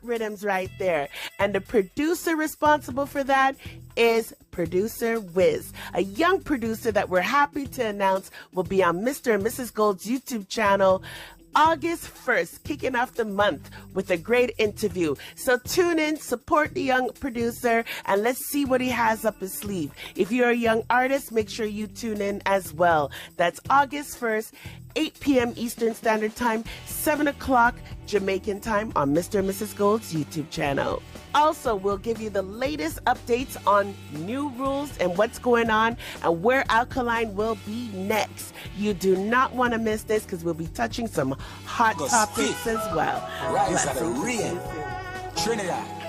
rhythms right there. And the producer responsible for that is producer Wiz, a young producer that we're happy to announce will be on Mr. and Mrs. Gold's YouTube channel August 1st, kicking off the month with a great interview. So tune in, support the young producer, and let's see what he has up his sleeve. If you're a young artist, make sure you tune in as well. That's August 1st, 8 p.m. Eastern Standard Time, 7 o'clock Jamaican time on Mr. and Mrs. Gold's YouTube channel. Also, we'll give you the latest updates on new rules and what's going on and where Alkaline will be next. You do not want to miss this because we'll be touching some hot topics as well. Rise of the rain. Trinidad.